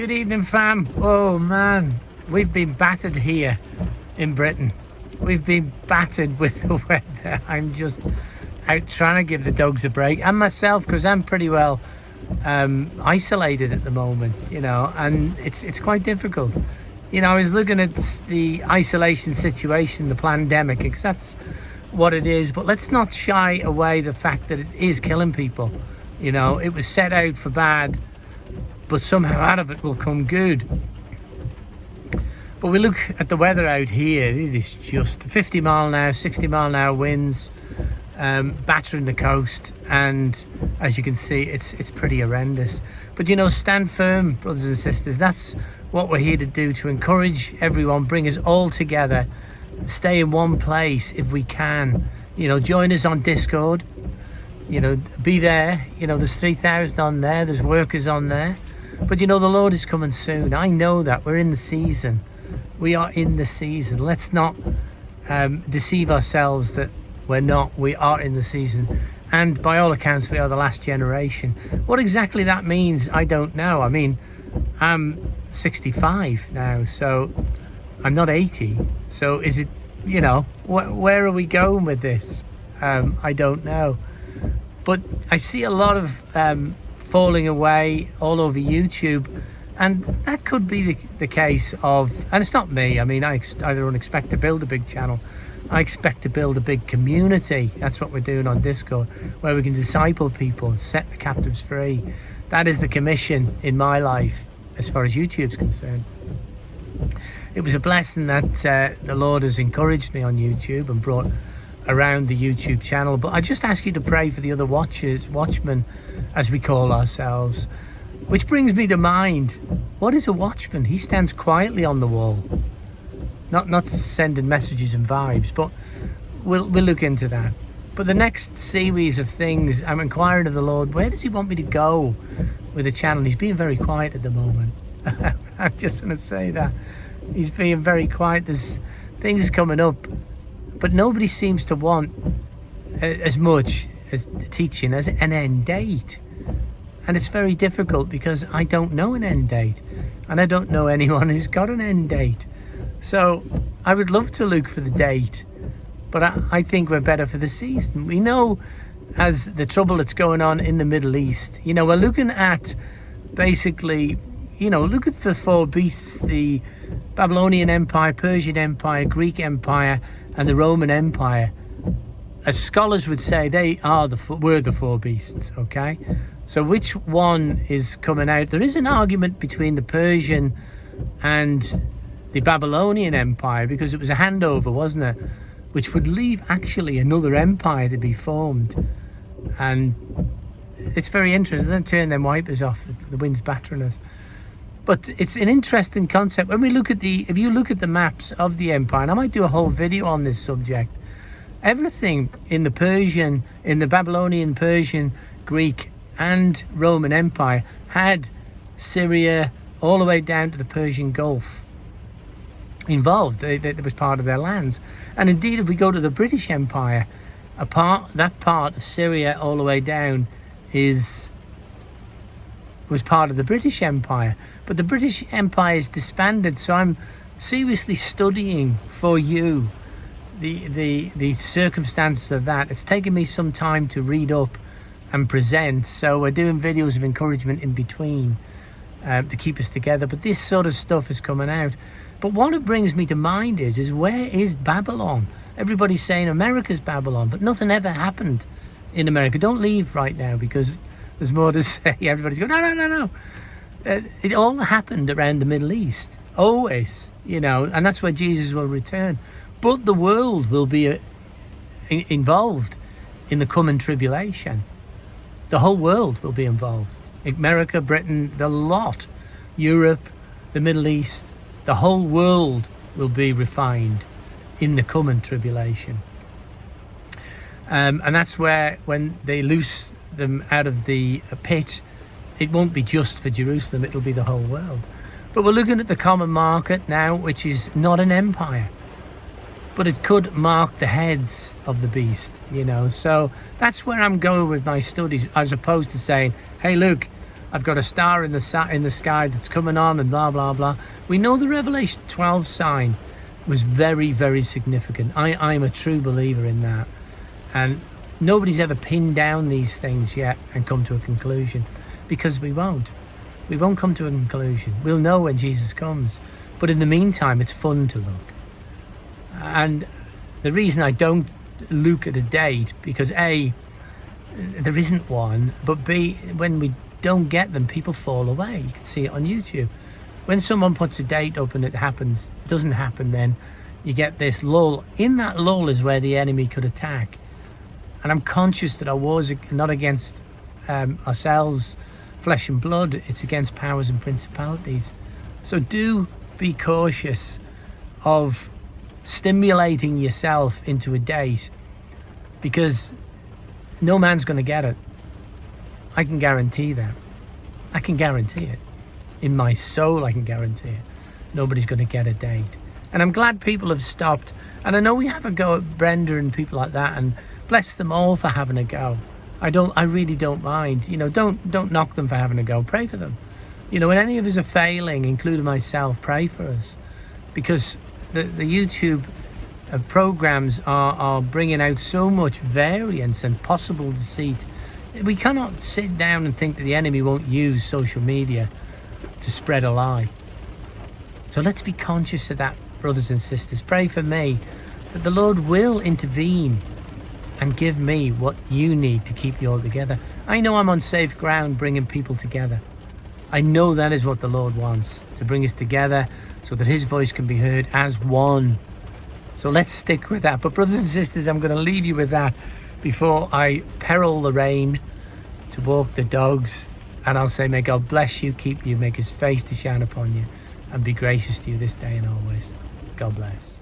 Good evening, fam. Oh man, we've been battered here in Britain. We've been battered with the weather. I'm just out trying to give the dogs a break, and myself, because I'm pretty well isolated at the moment, and it's quite difficult. I was looking at the isolation situation, the pandemic, because that's what it is. But let's not shy away the fact that it is killing people. It was set out for bad, but somehow out of it will come good. But we look at the weather out here. It is just 50 mile an hour, 60 mile an hour winds, battering the coast, and as you can see, it's pretty horrendous. But stand firm, brothers and sisters. That's what we're here to do, to encourage everyone, bring us all together, stay in one place if we can. Join us on Discord. Be there. There's 3,000 on there. There's workers on there. But the Lord is coming soon. I know that. We're in the season. We are in the season. Let's not deceive ourselves that we're not. We are in the season. And by all accounts, we are the last generation. What exactly that means, I don't know. I mean, I'm 65 now, so I'm not 80. So is it, where are we going with this? I don't know. But I see a lot of falling away all over YouTube, and that could be the case of, and it's not me. I mean, I don't expect to build a big channel. I expect to build a big community. That's what we're doing on Discord, where we can disciple people and set the captives free. That is the commission in my life as far as YouTube's concerned. It was a blessing that the Lord has encouraged me on YouTube and brought around the YouTube channel. But I just ask you to pray for the other watchmen, as we call ourselves. Which brings me to mind, what is a watchman? He stands quietly on the wall, not sending messages and vibes, but we'll look into that. But the next series of things, I'm inquiring of the Lord, where does he want me to go with the channel? He's being very quiet at the moment. I'm just going to say that. He's being very quiet. There's things coming up, but nobody seems to want as much as teaching as an end date. And it's very difficult because I don't know an end date, and I don't know anyone who's got an end date. So I would love to look for the date, but I think we're better for the season. We know, as the trouble that's going on in the Middle East, we're looking at basically, look at the four beasts: the Babylonian Empire, Persian Empire, Greek Empire, and the Roman Empire. As scholars would say, were the four beasts. Okay, so which one is coming out? There is an argument between the Persian and the Babylonian Empire, because it was a handover, wasn't it? Which would leave actually another empire to be formed. And it's very interesting. Don't turn them wipers off, the wind's battering us. But it's an interesting concept. When we look at if you look at the maps of the empire, and I might do a whole video on this subject, everything in the Babylonian, Persian, Greek, and Roman Empire had Syria all the way down to the Persian Gulf involved. It was part of their lands. And indeed, if we go to the British Empire, that part of Syria all the way down was part of the British Empire. But the British Empire is disbanded, so I'm seriously studying for you the circumstances of that. It's taken me some time to read up and present, so we're doing videos of encouragement in between to keep us together. But this sort of stuff is coming out. But what it brings me to mind is where is Babylon? Everybody's saying America's Babylon, but nothing ever happened in America. Don't leave right now, because there's more to say. Everybody's going, no. It all happened around the Middle East, always, and that's where Jesus will return. But the world will be involved in the coming tribulation. The whole world will be involved. America, Britain, the lot, Europe, the Middle East, the whole world will be refined in the coming tribulation. And that's where, when they loose them out of the pit, it won't be just for Jerusalem, it'll be the whole world. But we're looking at the common market now, which is not an empire, but it could mark the heads of the beast, So that's where I'm going with my studies, as opposed to saying, hey, look, I've got a star in the sky that's coming on, and blah blah blah. We know the Revelation 12 sign was very, very significant. I'm a true believer in that, and nobody's ever pinned down these things yet and come to a conclusion, because we won't come to a conclusion. We'll know when Jesus comes, but in the meantime it's fun to look. And the reason I don't look at a date, because A, there isn't one, but B, when we don't get them, people fall away. You can see it on YouTube. When someone puts a date up and it doesn't happen, then you get this lull. In that lull is where the enemy could attack. And I'm conscious that our wars are not against ourselves, flesh and blood. It's against powers and principalities. So do be cautious of stimulating yourself into a date, because no man's going to get it. I can guarantee that. I can guarantee it. In my soul, I can guarantee it. Nobody's going to get a date. And I'm glad people have stopped. And I know we have a go at Brenda and people like that, and bless them all for having a go. I really don't mind. You know, don't knock them for having a go. Pray for them. You know, when any of us are failing, including myself, pray for us. Because the YouTube programs are bringing out so much variance and possible deceit. We cannot sit down and think that the enemy won't use social media to spread a lie. So let's be conscious of that, brothers and sisters. Pray for me that the Lord will intervene and give me what you need to keep you all together. I know I'm on safe ground bringing people together. I know that is what the Lord wants, to bring us together so that his voice can be heard as one. So let's stick with that. But brothers and sisters, I'm going to leave you with that before I peril the rain to walk the dogs. And I'll say, may God bless you, keep you, make his face to shine upon you, and be gracious to you this day and always. God bless.